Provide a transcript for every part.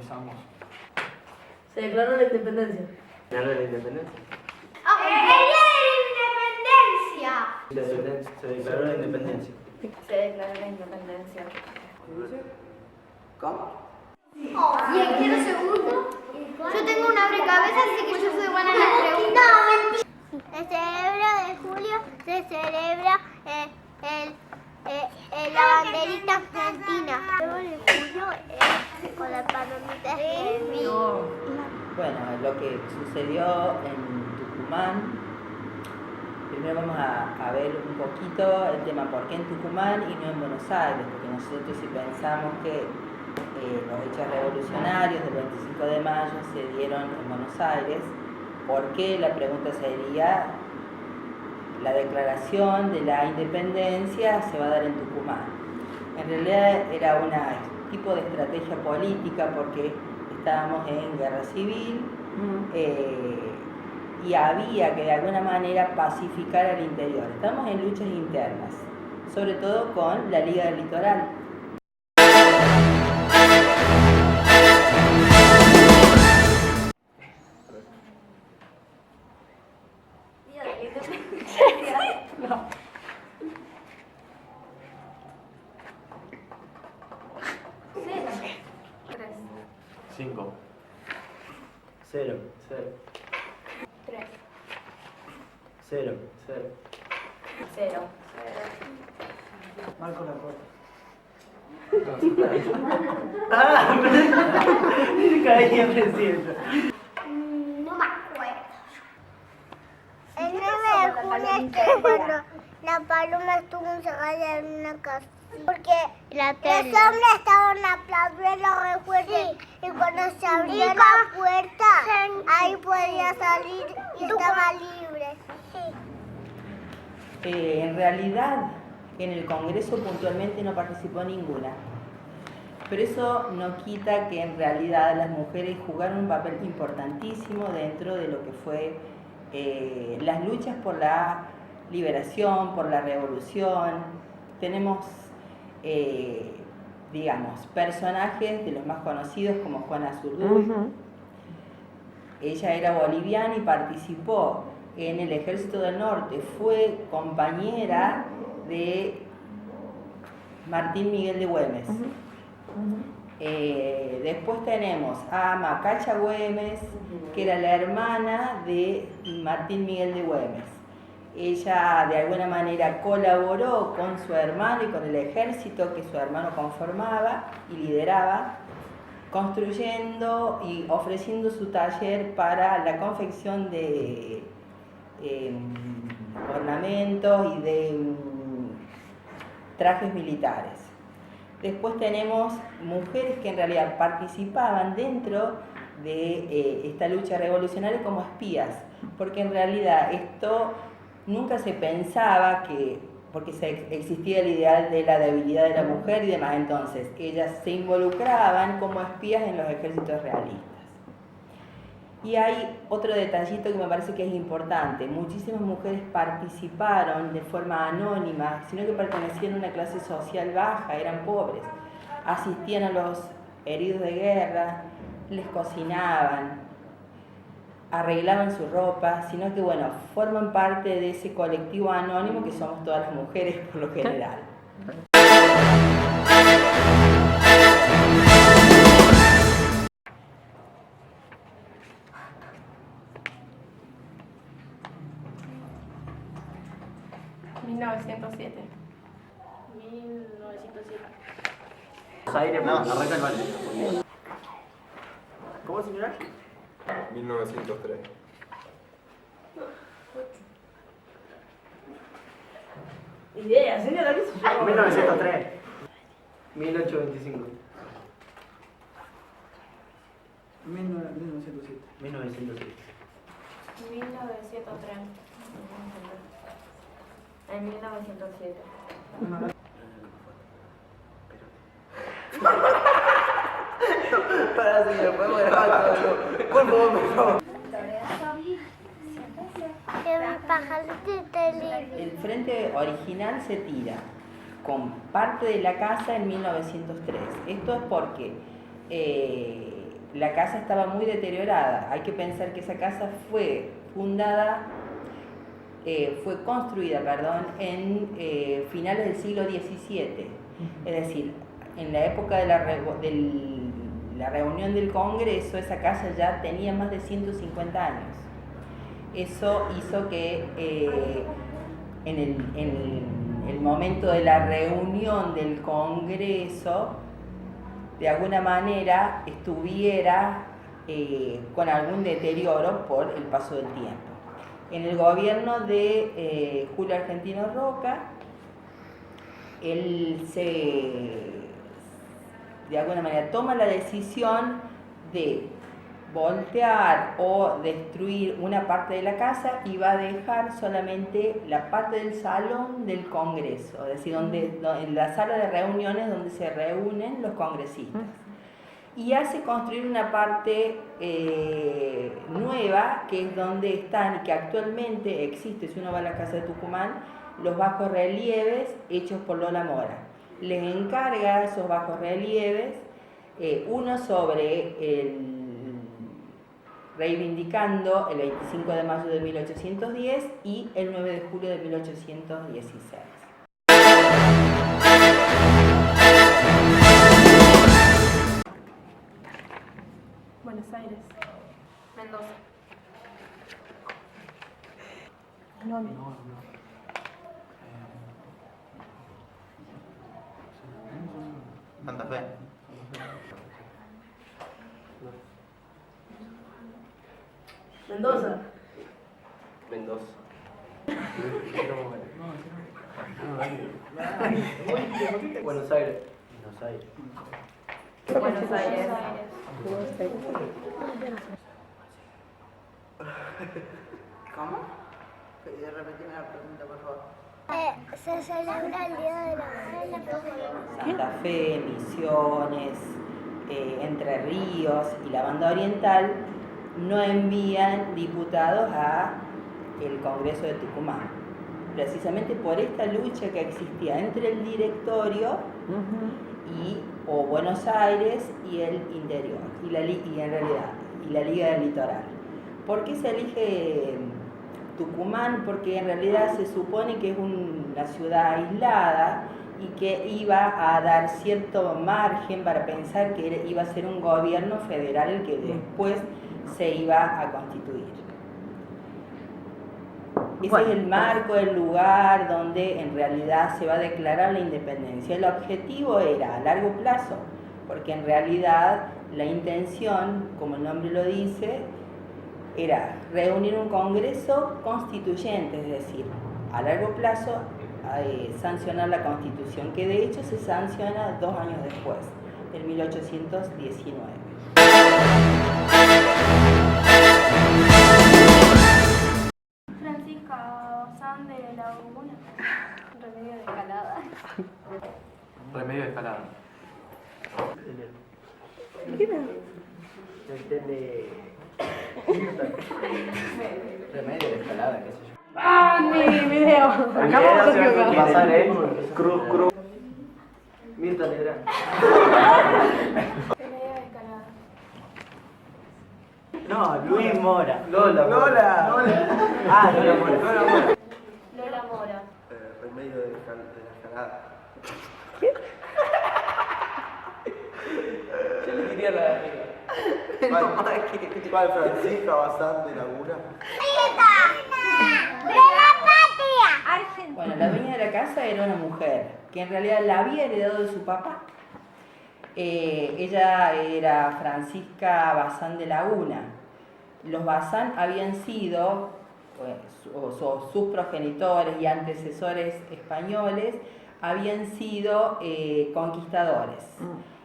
empezamos. Se declaró la independencia. ¿Declaró la independencia? ¡El día de la independencia! Se declaró la independencia. Se declaró la independencia. ¿Cómo? ¿Y en qué segundo? Yo tengo una cabeza, así que yo soy buena en las preguntas. El cerebro de julio se celebra la banderita argentina. El 9 de julio es con la palomita de mí. Bueno, lo que sucedió en Tucumán, primero vamos a ver un poquito el tema por qué en Tucumán y no en Buenos Aires, porque nosotros si pensamos que los hechos revolucionarios del 25 de mayo se dieron en Buenos Aires, ¿por qué? La pregunta sería, la declaración de la independencia se va a dar en Tucumán. En realidad era un tipo de estrategia política porque estábamos en guerra civil y había que de alguna manera pacificar al interior. Estamos en luchas internas, sobre todo con la Liga del Litoral. Día de la independencia. No. Cero. 3. 5. 0. 0. 3. 0. 0. 0. Marco la puerta. ¡Ah! Caía recién. No me acuerdo. El 9 de junio es cuando la paloma estuvo encerrada en una casa. Porque los hombres estaban aplaudiendo los refuerzos y cuando se abrió la puerta, ahí podía salir y estaba libre. En realidad, en el Congreso puntualmente no participó ninguna. Pero eso no quita que en realidad las mujeres jugaron un papel importantísimo dentro de lo que fue las luchas por la liberación, por la revolución. Tenemos, digamos, personajes de los más conocidos como Juana Zurduy. Ella era boliviana y participó en el Ejército del Norte. Fue compañera de Martín Miguel de Güemes. Después tenemos a Macacha Güemes, que era la hermana de Martín Miguel de Güemes. Ella de alguna manera colaboró con su hermano y con el ejército que su hermano conformaba y lideraba, construyendo y ofreciendo su taller para la confección de ornamentos y de trajes militares. Después tenemos mujeres que en realidad participaban dentro de esta lucha revolucionaria como espías, porque en realidad esto nunca se pensaba que, porque existía el ideal de la debilidad de la mujer y demás, entonces ellas se involucraban como espías en los ejércitos realistas. Y hay otro detallito que me parece que es importante. Muchísimas mujeres participaron de forma anónima, sino que pertenecían a una clase social baja, eran pobres. Asistían a los heridos de guerra, les cocinaban, arreglaban su ropa, sino que, bueno, forman parte de ese colectivo anónimo que somos todas las mujeres por lo general. ¿1907? 1907. No, arranca el baile. ¿Cómo, señora? 1903. Idea, señora, ¿qué se llama? 1903. 1825. 1907. 1907. 1903. En 1907. Para, señor, podemos dejar todo. Por favor, por favor. El frente original se tira con parte de la casa en 1903. Esto es porque la casa estaba muy deteriorada. Hay que pensar que esa casa fue construida, en finales del siglo XVII. Es decir, en la época de la reunión del Congreso, esa casa ya tenía más de 150 años. Eso hizo que en el momento de la reunión del Congreso, de alguna manera estuviera con algún deterioro por el paso del tiempo. En el gobierno de Julio Argentino Roca, él de alguna manera toma la decisión de voltear o destruir una parte de la casa y va a dejar solamente la parte del salón del Congreso, es decir, en la sala de reuniones donde se reúnen los congresistas. Y hace construir una parte nueva, que es donde están y que actualmente existe, si uno va a la casa de Tucumán, los bajos relieves hechos por Lola Mora. Les encarga esos bajos relieves, uno sobre reivindicando el 25 de mayo de 1810 y el 9 de julio de 1816. Buenos Aires. Mendoza. Santa Fe. Mendoza. Mendoza. Buenos Aires. Buenos Aires. ¿Cómo? Repetime la pregunta, por favor. Se celebra el Día de la Madre. Santa Fe, Misiones, Entre Ríos y la Banda Oriental no envían diputados a el Congreso de Tucumán, precisamente por esta lucha que existía entre el directorio o Buenos Aires y el interior, y la Liga del Litoral. ¿Por qué se elige Tucumán? Porque en realidad se supone que es una ciudad aislada y que iba a dar cierto margen para pensar que iba a ser un gobierno federal el que después se iba a constituir. Ese es el marco, el lugar donde en realidad se va a declarar la independencia. El objetivo era a largo plazo, porque en realidad la intención, como el nombre lo dice, era reunir un congreso constituyente, es decir, a largo plazo sancionar la Constitución, que de hecho se sanciona 2 años después, en 1819. Francisca Bazán de Laguna. Remedio de Escalada. Remedio de Escalada. Remedio de Escalada, qué sé yo. ¡Ah, mi video! Acabamos de equivocar. Pasar, Cruz. Mirta Legrand. Remedio de Escalada. No, Luis Mora. Lola. Ah, Lola Mora. Lola Mora. Remedio de la Escalada. Yo le diría la... ¿Cuál Francisca Bazán de Laguna? Bueno, la dueña de la casa era una mujer que en realidad la había heredado de su papá. Ella era Francisca Bazán de Laguna. Los Bazán habían sido, sus progenitores y antecesores españoles, habían sido conquistadores.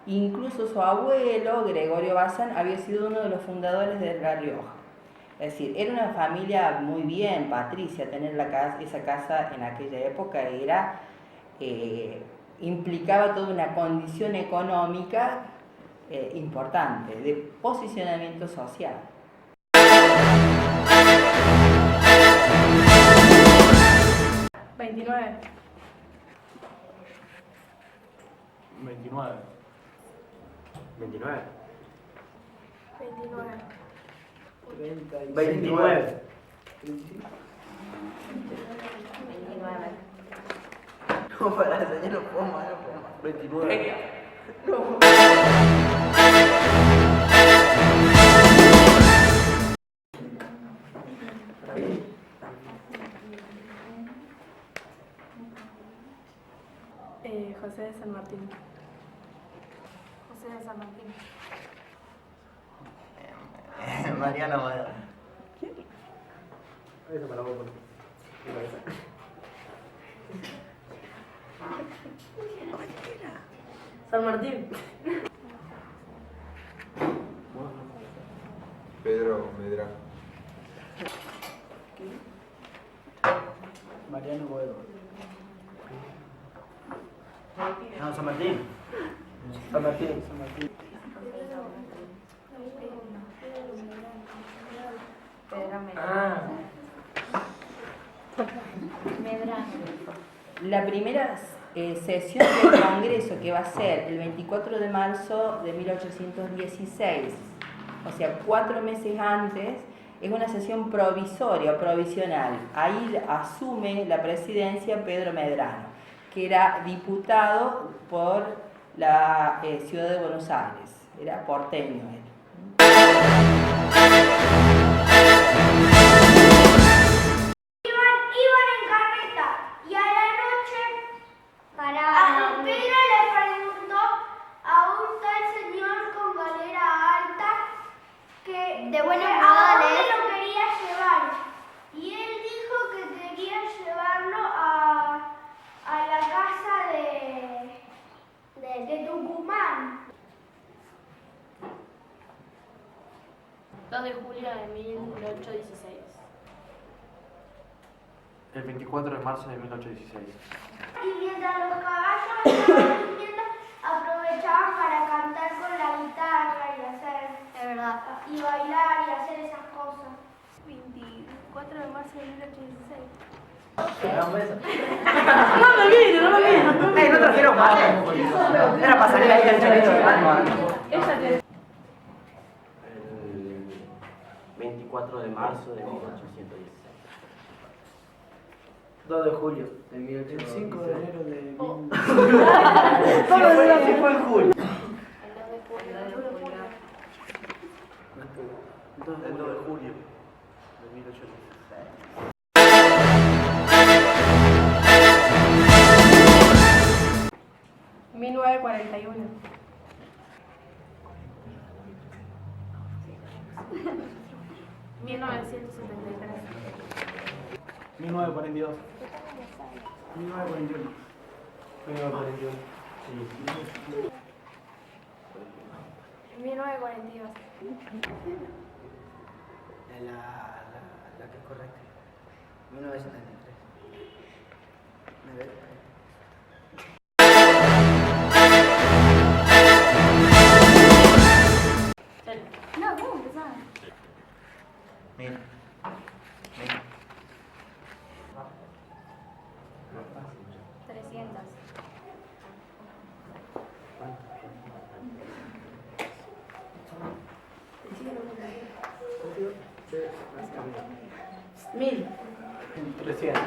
Incluso su abuelo, Gregorio Bazán, había sido uno de los fundadores de La Rioja. Es decir, era una familia muy bien patricia. Tener esa casa en aquella época implicaba toda una condición económica importante, de posicionamiento social. $29. 29. 29. 29. 29. No, para señor, no puedo más, no puedo más. 29. José de San Martín. José de San Martín. Mariana Madera. Eso para vos. San Martín. Pedro Medrano. Mariano Boedo. No, San Martín. San Martín. San Martín. Ah. La primera sesión del Congreso, que va a ser el 24 de marzo de 1816, o sea, 4 meses antes, es una sesión provisoria o provisional. Ahí asume la presidencia Pedro Medrano, que era diputado por la ciudad de Buenos Aires, era porteño él. Iban en carreta y a la noche a Pedro le preguntó a un tal señor con galera alta que De buenos a modales. dónde lo quería llevar. Y él dijo que quería llevarlo a la casa de Tucumán. 2 de julio de 1816. El 24 de marzo de 1816. Y mientras los caballos estaban durmiendo, aprovechaban para cantar con la guitarra Es verdad. y bailar y hacer esas cosas. 24 de marzo de 1816. Un beso. No me olvides, no me olvides. No trajeron más. Era para salir ahí al chanito de algo. Ella 24 de marzo de 1816. 2 de julio de El 1816. 5 de enero de... Sí fue en julio. El 2 de julio de 1816. 1941. 1973. 1942. 1941. 1941. 1942. La que es correcta. 1973. Me ve. No, ¿cómo empezaba? Mira. 300. Mil. 300.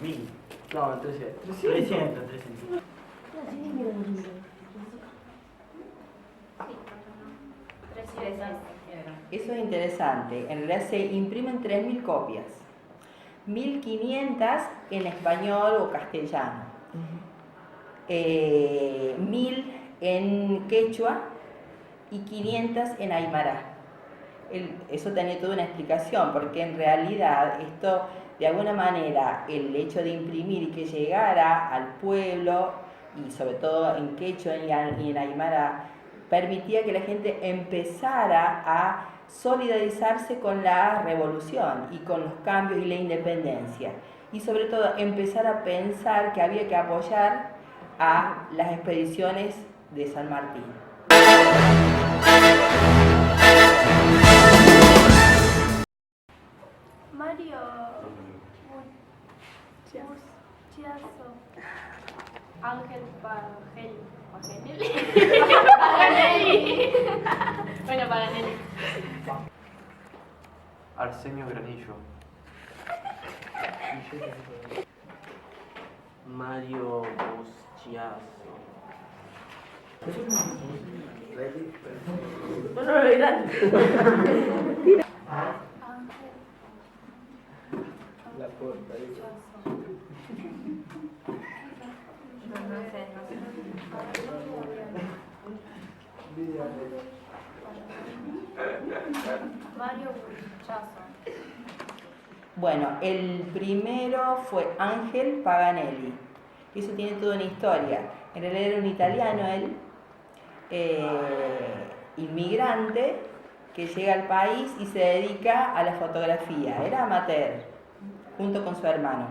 1000. No, 300. 300. 300. Eso es interesante. En realidad se imprimen 3.000 copias. 1.500 en español o castellano. 1.000 en quechua y 500 en aymara. Eso tenía toda una explicación, porque en realidad esto, de alguna manera, el hecho de imprimir y que llegara al pueblo, y sobre todo en quechua y en aymara, permitía que la gente empezara a solidarizarse con la revolución y con los cambios y la independencia. Y sobre todo empezar a pensar que había que apoyar a las expediciones de San Martín. Mario Chiazo. Ángel Pagelli. Bueno, para Nelly. Arsenio Granillo. Mario Buschiazo. No lo verán. La puerta ahí. No sé. Mario Buchazo. Bueno, el primero fue Ángel Paganelli. Eso tiene toda una historia. En realidad era un italiano él, inmigrante, que llega al país y se dedica a la fotografía. Era amateur, junto con su hermano.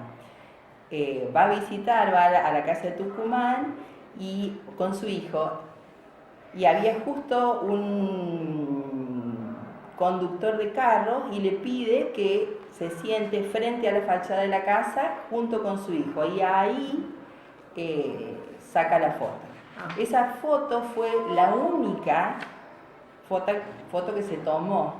Va a visitar, va a la casa de Tucumán y con su hijo. Y había justo un conductor de carros y le pide que se siente frente a la fachada de la casa junto con su hijo. Y ahí saca la foto. Esa foto fue la única foto que se tomó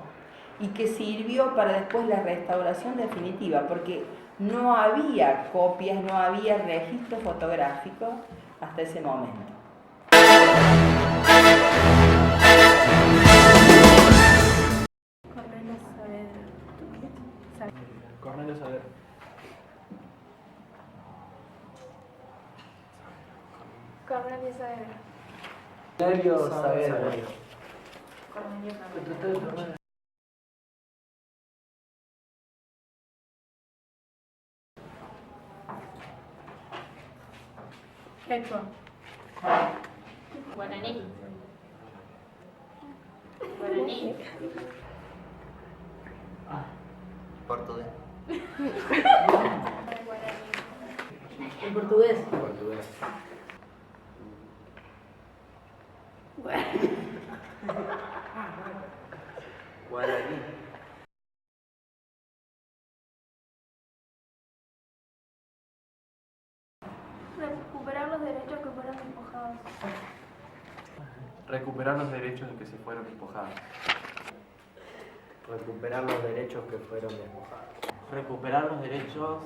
y que sirvió para después la restauración definitiva, porque no había copias, no había registro fotográfico hasta ese momento. Cornelio Saavedra. Cornelio Saavedra. Cornelio Saavedra. Nervio Saavedra. Cornelio Saavedra. Quechua. Guaraní. Guaraní. Portugués. En portugués. Portugués. Guaraní. Recuperar los derechos que fueron despojados. Recuperar los derechos de que se fueron despojados. Recuperar los derechos que fueron despojados. Recuperar los derechos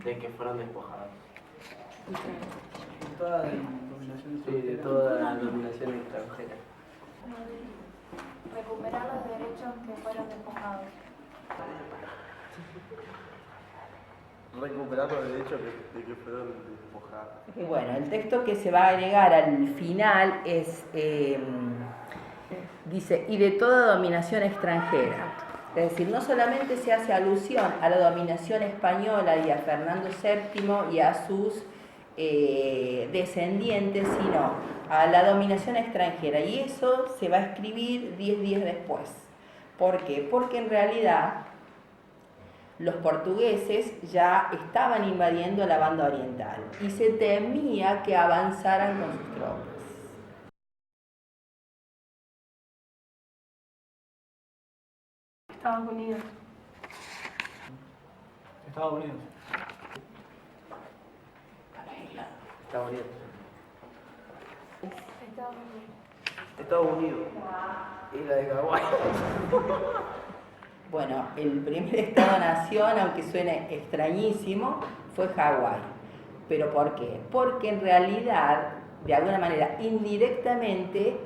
de que fueron despojados. Toda dominación, sí, de toda la dominación extranjera. Recuperar los derechos que fueron despojados. Recuperar los derechos de que fueron despojados. Y bueno, el texto que se va a agregar al final es, dice, y de toda dominación extranjera. Es decir, no solamente se hace alusión a la dominación española y a Fernando VII y a sus descendientes, sino a la dominación extranjera. Y eso se va a escribir 10 días después. ¿Por qué? Porque en realidad los portugueses ya estaban invadiendo la banda oriental y se temía que avanzaran con sus tropas. Estados Unidos. Estados Unidos. Estados Unidos. Estados Unidos. Estados Unidos. Isla de Hawái. Bueno, el primer estado-nación, aunque suene extrañísimo, fue Hawái. ¿Pero por qué? Porque en realidad, de alguna manera, indirectamente,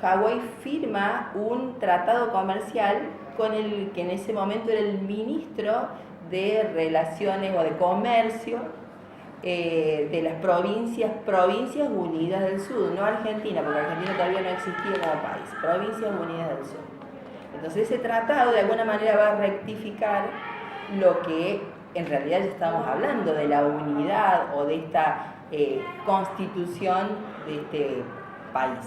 Hawái firma un tratado comercial con el que en ese momento era el ministro de Relaciones o de Comercio de las Provincias Unidas del Sur, no Argentina, porque Argentina todavía no existía como país, Provincias Unidas del Sur. Entonces ese tratado de alguna manera va a rectificar lo que en realidad ya estamos hablando de la unidad o de esta constitución de este país.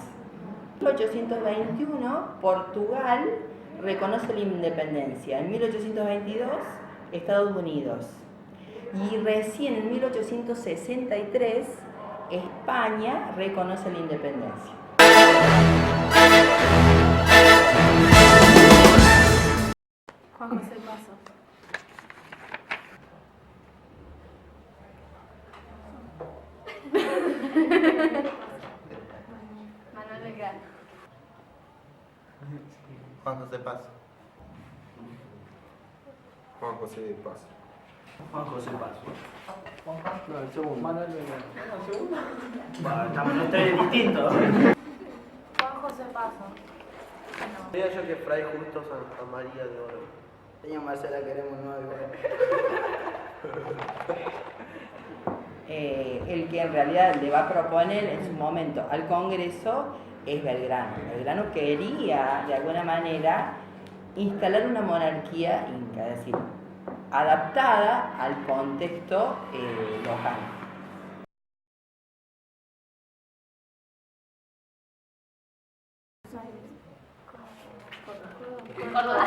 En 1821 Portugal reconoce la independencia, en 1822 Estados Unidos y recién en 1863 España reconoce la independencia. Juan José Paso. Manuel Belgrano. Juan José Paz. Juan José Paz. Juan José Paz. No, el segundo. Manuel Belgrano. No, el segundo. Bueno, estamos en tres distintos. Juan José Paso. Diría yo que Fray Justo Santa María de Oro. Señor Marcela, queremos nuevo igual. El que en realidad le va a proponer en su momento al Congreso es Belgrano. Belgrano quería, de alguna manera, instalar una monarquía inca, es decir, adaptada al contexto local. Córdoba.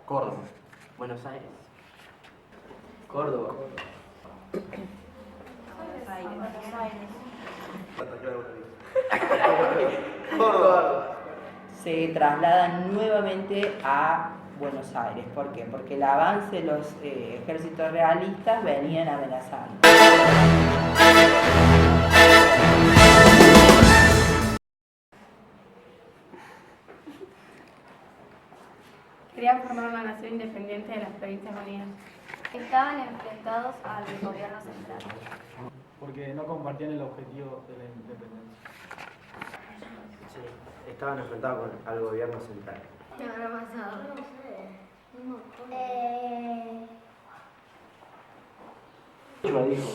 Córdoba. Buenos Aires. Córdoba. Santa Clara de Tenerife. Córdoba. Se trasladan nuevamente a Buenos Aires. ¿Por qué? Porque el avance de los ejércitos realistas venían amenazando. Querían formar una nación independiente de las Provincias Unidas. Estaban enfrentados al gobierno central. Porque no compartían el objetivo de la independencia. Sí, estaban enfrentados al gobierno central. ¿Qué habrá pasado? No sé. Yo dijo.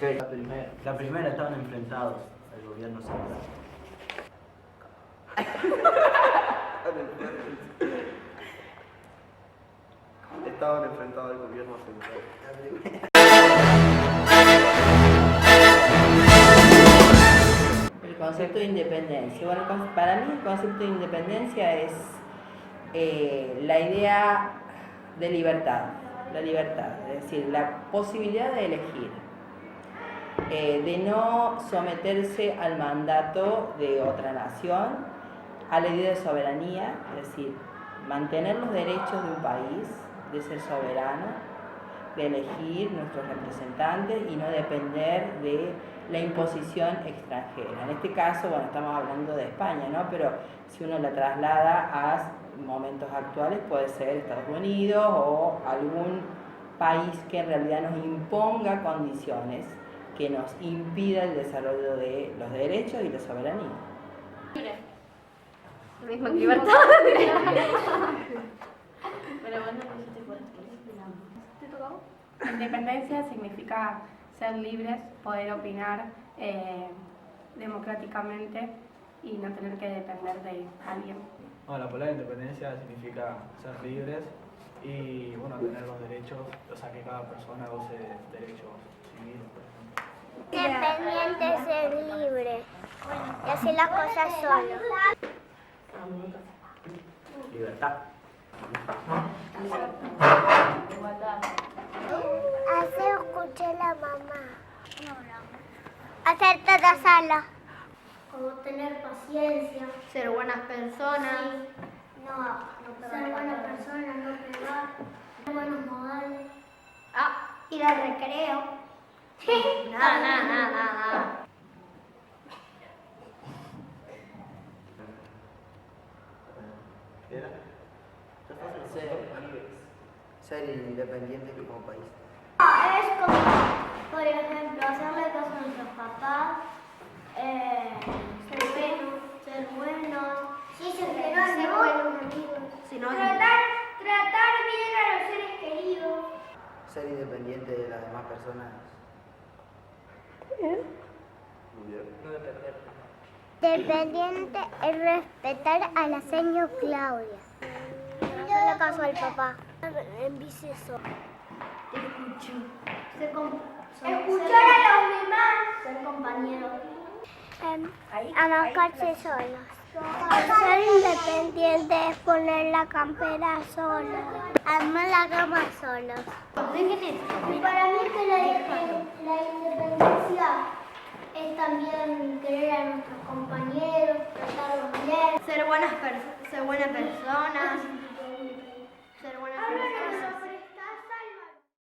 Sí, la primera estaban enfrentados al gobierno central. Estaban enfrentados al gobierno central. El concepto de independencia. Bueno, para mí el concepto de independencia es la idea de libertad, la libertad, es decir, la posibilidad de elegir, de no someterse al mandato de otra nación, a la idea de soberanía, es decir, mantener los derechos de un país, de ser soberano, de elegir nuestros representantes y no depender de la imposición extranjera. En este caso, bueno, estamos hablando de España, ¿no? Pero si uno la traslada a momentos actuales, puede ser Estados Unidos o algún país que en realidad nos imponga condiciones que nos impida el desarrollo de los derechos y la soberanía. Lo mismo que libertad. Pero bueno, yo te puedo. ¿Te tocó? Independencia significa ser libres, poder opinar democráticamente y no tener que depender de alguien. Bueno, la palabra independencia significa ser libres y bueno, tener los derechos, o sea que cada persona goce de derechos civiles, por ejemplo. Independiente, ser libre. Y hacer las cosas solo. Libertad. Igualdad. Hacer escuchar a la mamá. Hacer todo solo. Como tener paciencia. Ser buenas personas. No ser buena persona, no pegar. Ser buenos modales. Ir al recreo. Nada. ¿Era? Ser independiente como país. Es como, por ejemplo, hacerle caso a nuestros papás, ser buenos, ser buenos amigos, tratar bien a los seres queridos. Ser independiente de las demás personas. Muy bien. Dependiente es respetar a la señora Claudia. Hacerle caso al papá. En bici solo. Escuchar a los demás. Ser compañeros. Amacarse solos. Ser independiente es poner la campera solo. Armar la cama solos. Y para mí que la independencia es también querer a nuestros compañeros, tratarlos bien. Ser buenas personas.